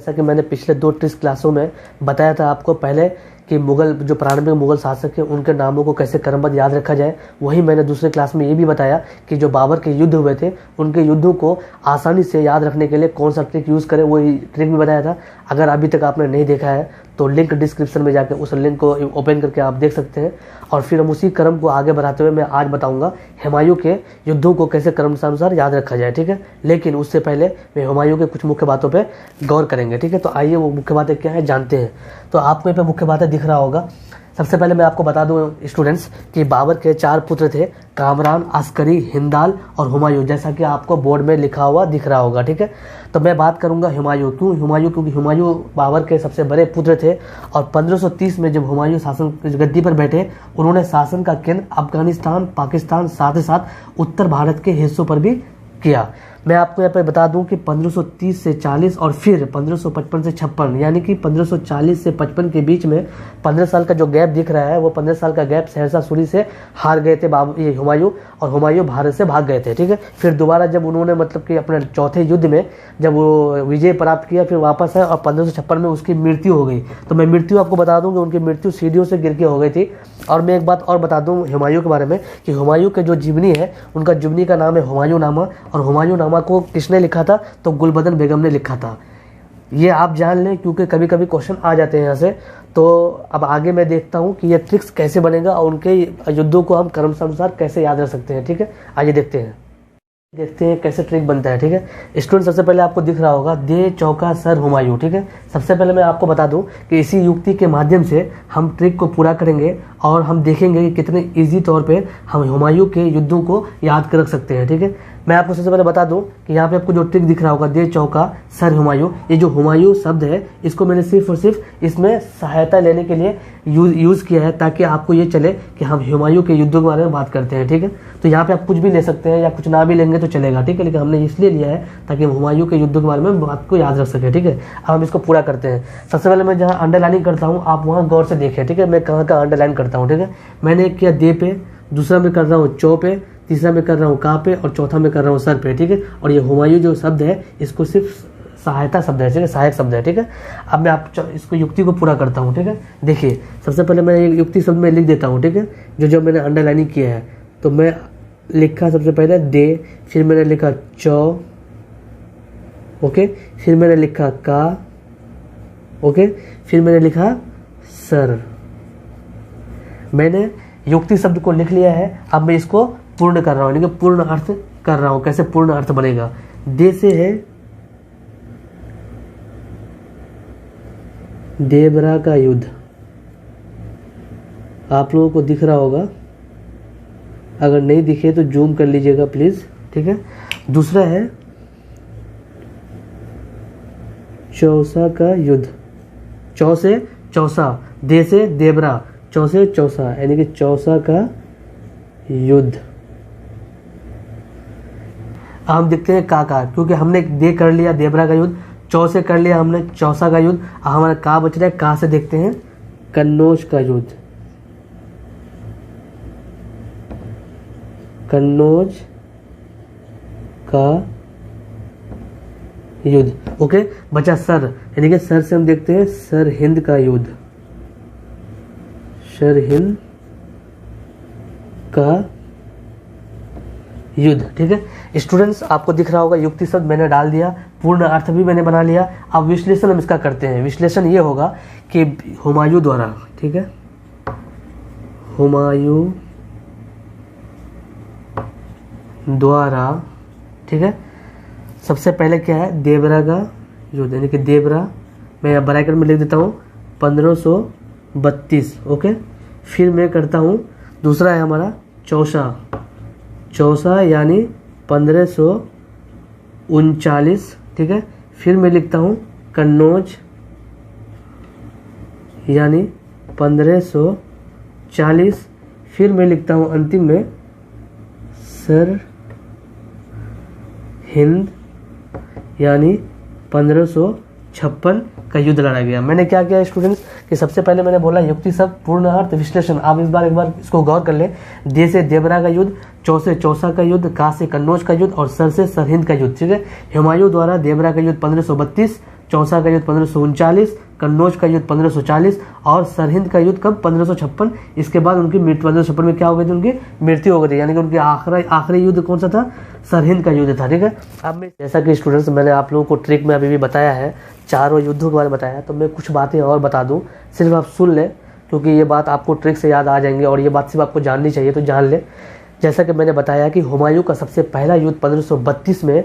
जैसा कि मैंने पिछले 2 ट्रिक्स क्लासों में बताया था आपको पहले कि मुगल जो प्रारंभिक मुगल शासक हैं उनके नामों को कैसे क्रमबद्ध याद रखा जाए, वहीं मैंने दूसरे क्लास में ये भी बताया कि जो बाबर के युद्ध हुए थे उनके युद्धों को आसानी से याद रखने के लिए कौन सा ट्रिक यूज़ करें, वो ट्रिक भी बताया था। अगर अभी तक आपने नहीं देखा है तो लिंक डिस्क्रिप्शन में जाकर उस लिंक को ओपन करके आप देख सकते हैं। और फिर हम उसी क्रम को आगे बढ़ाते हुए मैं आज बताऊंगा हुमायूं के युद्धों को कैसे क्रमानुसार याद रखा जाए, ठीक है। लेकिन उससे पहले मैं हुमायूं के कुछ मुख्य बातों पे गौर करेंगे, ठीक है। तो आइए वो मुख्य बातें क्या है जानते हैं। तो आपको यहाँ पे मुख्य बातें दिख रहा होगा। सबसे पहले मैं आपको बता दूं स्टूडेंट्स कि बाबर के 4 पुत्र थे, कामरान, अस्करी, हिंदाल और हुमायूं, जैसा कि आपको बोर्ड में लिखा हुआ दिख रहा होगा, ठीक है। तो मैं बात करूंगा हुमायूं। क्यों हुमायूं? क्योंकि हुमायूं बाबर के सबसे बड़े पुत्र थे और 1530 में जब हुमायूं शासन गद्दी पर बैठे, उन्होंने शासन का केंद्र अफगानिस्तान, पाकिस्तान, साथ ही साथ उत्तर भारत के हिस्सों पर भी किया। मैं आपको यहाँ पे बता दूं कि 1530 से 40 और फिर 1555 से 56, यानी कि 1540 से 55 के बीच में 15 साल का जो गैप दिख रहा है, वो 15 साल का गैप सहरसा सूरी से हार गए थे ये हुमायूं, और हुमायूं भारत से भाग गए थे, ठीक है। फिर दोबारा जब उन्होंने मतलब कि अपने चौथे युद्ध में जब वो विजय प्राप्त किया, फिर वापस आए और 1556 में उसकी मृत्यु हो गई। तो मैं मृत्यु आपको बता दूं कि उनकी मृत्यु सीढ़ियों से गिर के हो गई थी। और मैं एक बात और बता दूं हुमायूं के बारे में कि हुमायूं के जो जीवनी है, उनका जीवनी का नाम है हुमायूंनामा, और हुमायूंनामा को किसने लिखा था? तो गुलबदन बेगम ने लिखा था। ये आप जान लें क्योंकि कभी कभी क्वेश्चन आ जाते हैं यहाँ से। तो अब आगे मैं देखता हूँ कि ये ट्रिक्स कैसे बनेगा और उनके युद्धों को हम क्रमानुसार कैसे याद रख सकते हैं, ठीक है। आइए देखते हैं कैसे ट्रिक बनता है, ठीक है। स्टूडेंट सबसे पहले आपको दिख रहा होगा दे चौका सर हुमायूं, ठीक है। सबसे पहले मैं आपको बता दूं कि इसी युक्ति के माध्यम से हम ट्रिक को पूरा करेंगे और हम देखेंगे कि कितने इजी तौर पे हम हुमायूं के युद्धों को याद कर रख सकते हैं, ठीक है। मैं आपको सबसे पहले बता दूं कि यहाँ पे आपको जो ट्रिक दिख रहा होगा दे चौका सर हुमायूं, ये जो हुमायूं शब्द है इसको मैंने सिर्फ और सिर्फ इसमें सहायता लेने के लिए यूज़ किया है, ताकि आपको ये चले कि हम हुमायूं के युद्धों के बारे में बात करते हैं, ठीक है। तो यहाँ पे आप कुछ भी ले सकते हैं या कुछ ना भी लेंगे तो चलेगा, ठीक है। लेकिन हमने इसलिए लिया है ताकि हम हुमायूं के युद्धों के बारे में बात को याद रख सकें, ठीक है। अब हम इसको पूरा करते हैं। सबसे पहले मैं जहाँ अंडरलाइनिंग करता हूँ आप वहाँ गौर से देखें, ठीक है। मैं कहाँ का अंडरलाइन करता हूँ, ठीक है। मैंने किया दे पे, दूसरा मैं कर रहा हूँ चौ पे, तीसरा मैं कर रहा हूँ का पे और चौथा मैं कर रहा हूँ सर पे, ठीक है। और ये हुमायूं जो शब्द है इसको सिर्फ सहायता शब्द है, ठीक है, सहायक शब्द है, ठीक है। अब मैं आप इसको युक्ति को पूरा करता हूँ, ठीक है। देखिए सबसे पहले मैं एक युक्ति शब्द में लिख देता हूँ, ठीक है, जो मैंने अंडरलाइनिंग किया है। तो मैं लिखा सबसे पहले दे, फिर मैंने लिखा चौ, ओके, फिर मैंने लिखा का, ओके, फिर मैंने लिखा सर। मैंने युक्ति शब्द को लिख लिया है। अब मैं इसको पूर्ण कर रहा हूँ, यानी कि पूर्ण अर्थ कर रहा हूँ। कैसे पूर्ण अर्थ बनेगा? दे से है देवरा का युद्ध, आप लोगों को दिख रहा होगा, अगर नहीं दिखे तो जूम कर लीजिएगा प्लीज, ठीक है। दूसरा है चौसा का युद्ध, चौ से चौसा, दे से देवरा, चौ से चौसा, यानी कि चौसा का युद्ध। हम देखते हैं का, क्योंकि हमने दे कर लिया देवरा का युद्ध, चौ से कर लिया हमने चौसा का युद्ध, हमारा का बच रहा है। का से देखते हैं कन्नौज का युद्ध, कन्नौज का युद्ध, ओके। बचा सर, यानी कि सर से हम देखते हैं सर हिंद का युद्ध, सर हिंद का युद्ध, ठीक है। स्टूडेंट्स आपको दिख रहा होगा युक्ति शब्द मैंने डाल दिया, पूर्ण अर्थ भी मैंने बना लिया। अब विश्लेषण हम इसका करते हैं। विश्लेषण ये होगा कि हुमायूं द्वारा, ठीक है, हुमायूं द्वारा, ठीक है, सबसे पहले क्या है देवरा का युद्ध, यानी कि देवरा, मैं ब्रैकेट में लिख देता हूँ 1532, ओके। फिर मैं करता हूँ दूसरा है हमारा चौसा, चौसा यानी 1539, ठीक है। फिर मैं लिखता हूँ कन्नौज यानी 1540, फिर मैं लिखता हूँ अंतिम में सर हिंद यानी 1556 का युद्ध लड़ा गया। मैंने क्या किया स्टूडेंट्स कि सबसे पहले मैंने बोला युक्ति शब्द, पूर्ण अर्थ, विश्लेषण। आप एक बार इसको गौर कर ले। दे से देवरा का युद्ध, चौ से चौसा का युद्ध, का से कन्नौज का युद्ध और सर से सरहिंद का युद्ध, ठीक है। हुमायूं द्वारा देवरा का युद्ध 1532, चौसा का युद्ध 1539, कन्नौज का युद्ध 1540 और सरहिंद का युद्ध कब 1556। इसके बाद उनकी मृत्यु 1556 में क्या हो गई थी, उनकी मृत्यु हो गई थी, यानी कि उनकी आखिरी युद्ध कौन सा था, सरहिंद का युद्ध था। ठीक है, अब मैं जैसा कि स्टूडेंट्स मैंने आप लोगों को ट्रिक में अभी भी बताया है, चारों युद्धों के बारे में बताया, तो मैं कुछ बातें और बता दूं, सिर्फ आप सुन लें क्योंकि ये बात आपको ट्रिक से याद आ जाएंगे और ये बात सिर्फ आपको जाननी चाहिए, तो जान लें। जैसा कि मैंने बताया कि हुमायूं का सबसे पहला युद्ध 1532 में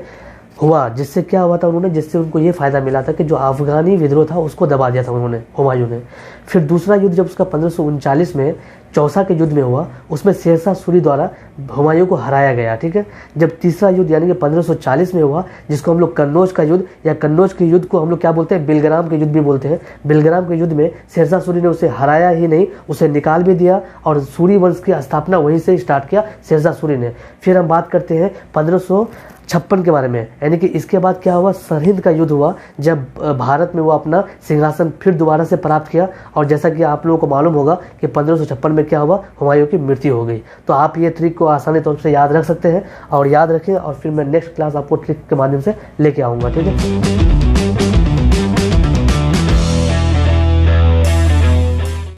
हुआ, जिससे क्या हुआ था उन्होंने, जिससे उनको ये फायदा मिला था कि जो अफगानी विद्रोह था उसको दबा दिया था उन्होंने, हुमायूं ने। फिर दूसरा युद्ध जब उसका 1539 में चौसा के युद्ध में हुआ, उसमें शेरशाह सूरी द्वारा हुमायूं को हराया गया। ठीक है, जब तीसरा युद्ध यानी कि 1540 में हुआ, जिसको हम लोग कन्नौज का युद्ध या कन्नौज के युद्ध को हम लोग क्या बोलते हैं, बिलग्राम के युद्ध भी बोलते हैं। बिलग्राम के युद्ध में शेरशाह सूरी ने उसे हराया ही नहीं, उसे निकाल भी दिया और सूरी वंश की स्थापना वहीं से स्टार्ट किया शेरशाह सूरी ने। फिर हम बात करते हैं 1556 के बारे में, यानी कि इसके बाद क्या हुआ, सरहिंद का युद्ध हुआ, जब भारत में वो अपना सिंहासन फिर दोबारा से प्राप्त किया। और जैसा कि आप लोगों को मालूम होगा कि 1556 में क्या हुआ, हुमायूं की मृत्यु हो गई। तो आप ये ट्रिक को आसानी तौर से याद रख सकते हैं और याद रखें, और फिर मैं नेक्स्ट क्लास आपको ट्रिक के माध्यम से लेके आऊँगा। ठीक है।